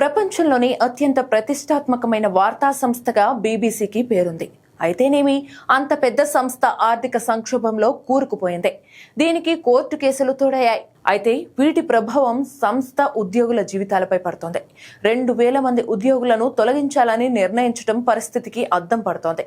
ప్రపంచంలోని అత్యంత ప్రతిష్టాత్మకమైన వార్తా సంస్థగా బీబీసీకి పేరుంది. అయితేనేమి అంత పెద్ద సంస్థ ఆర్థిక సంక్షోభంలో కూరుకుపోయింది. దీనికి కోర్టు కేసులు తోడయ్యాయి. అయితే వీటి ప్రభావం సంస్థ ఉద్యోగుల జీవితాలపై పడుతోంది. 2000 మంది ఉద్యోగులను తొలగించాలని నిర్ణయించడం పరిస్థితికి అద్దం పడుతోంది.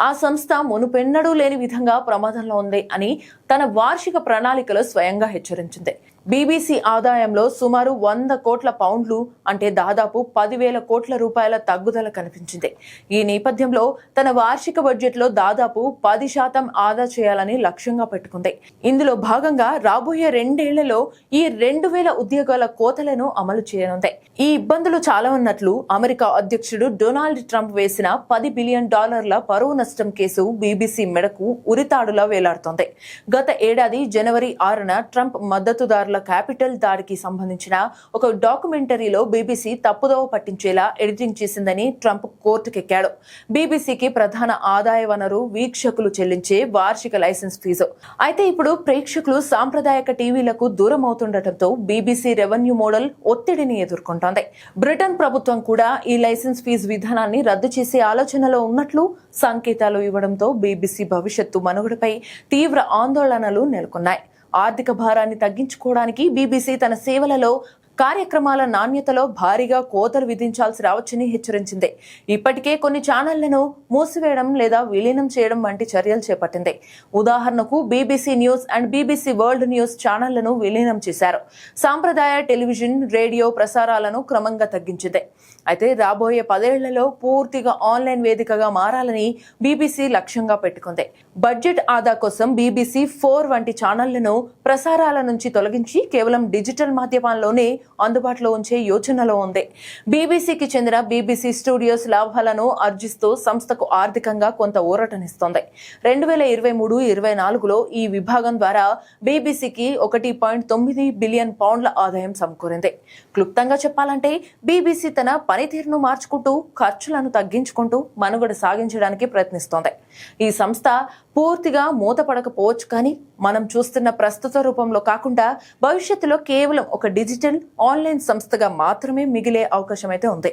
ఆ సంస్థ మునుపెన్నడూ లేని విధంగా ప్రమాదంలో ఉంది అని తన వార్షిక ప్రణాళికలో స్వయంగా హెచ్చరించింది. బీబీసీ ఆదాయంలో సుమారు 100 కోట్ల పౌండ్లు అంటే దాదాపు 10,000 కోట్ల రూపాయల తగ్గుదల కనిపించింది. ఈ నేపథ్యంలో తన వార్షిక బడ్జెట్లో దాదాపు 10% ఆదా చేయాలని లక్ష్యంగా పెట్టుకుంది. ఇందులో భాగంగా రాబోయే 2 ఏళ్లలో ఈ 2,000 ఉద్యోగాల కోతలను అమలు చేయనుంది. ఈ ఇబ్బందులు చాలా ఉన్నట్లు అమెరికా అధ్యక్షుడు డొనాల్డ్ ట్రంప్ వేసిన $10 బిలియన్ పరువు నష్టం కేసు బీబీసీ మెడకు ఉరితాడులా వేలాడుతోంది. గత ఏడాది జనవరి 6న ట్రంప్ మద్దతుదారుల క్యాపిటల్ దాడికి సంబంధించిన ఒక డాక్యుమెంటరీలో బీబీసీ తప్పుదోవ పట్టించేలా ఎడిటింగ్ చేసిందని ట్రంప్ కోర్టుకెక్కాడు. బీబీసీకి ప్రధాన ఆదాయ వనరు వీక్షకులు చెల్లించే వార్షిక లైసెన్స్ ఫీజు. అయితే ఇప్పుడు ప్రేక్షకులు సాంప్రదాయక టీవీలకు దూరం అవుతుండటంతో బీబీసీ రెవెన్యూ మోడల్ ఒత్తిడిని ఎదుర్కొంటోంది. బ్రిటన్ ప్రభుత్వం కూడా ఈ లైసెన్స్ ఫీజు విధానాన్ని రద్దు చేసే ఆలోచనలో ఉన్నట్లు సంకేతాలు ఇవ్వడంతో బీబీసీ భవిష్యత్తు మనుగడపై తీవ్ర ఆందోళనలు నెలకొన్నాయి. ఆర్థిక భారాన్ని తగ్గించుకోవడానికి బీబీసీ తన సేవలలో కార్యక్రమాల నాణ్యతలో భారీగా కోతలు విధించాల్సి రావచ్చని హెచ్చరించింది. ఇప్పటికే కొన్ని ఛానళ్లను మూసివేయడం లేదా విలీనం చేయడం వంటి చర్యలు చేపట్టింది. ఉదాహరణకు BBC news and BBC world news ఛానళ్లను విలీనం చేశారు. సాంప్రదాయ టెలివిజన్, రేడియో ప్రసారాలను క్రమంగా తగ్గించింది. అయితే రాబోయే 10 ఏళ్లలో పూర్తిగా ఆన్లైన్ వేదికగా మారాలని బీబీసీ లక్ష్యంగా పెట్టుకుంది. బడ్జెట్ ఆదా కోసం బీబీసీ 4 వంటి ఛానళ్లను ప్రసారాల నుంచి తొలగించి కేవలం డిజిటల్ మాధ్యమాల్లోనే అందుబాటులో ఉంచే యోచనలో ఉంది. బీబీసీకి చెందిన బీబీసీ స్టూడియోస్ లాభాలను ఆర్జిస్తూ సంస్థకు ఆర్థికంగా కొంత ఊరటనిస్తోంది. 2023-24లో ఈ విభాగం ద్వారా బీబీసీకి 1.9 బిలియన్ పౌండ్ల ఆదాయం సమకూరింది. క్లుప్తంగా చెప్పాలంటే బీబీసీ తన పనితీరును మార్చుకుంటూ ఖర్చులను తగ్గించుకుంటూ మనుగడ సాగించడానికి ప్రయత్నిస్తోంది. ఈ సంస్థ పూర్తిగా మూతపడకపోవచ్చు, కానీ మనం చూస్తున్న ప్రస్తుత రూపంలో కాకుండా భవిష్యత్తులో కేవలం ఒక డిజిటల్ ఆన్లైన్ సంస్థగా మాత్రమే మిగిలే అవకాశం అయితే ఉంది.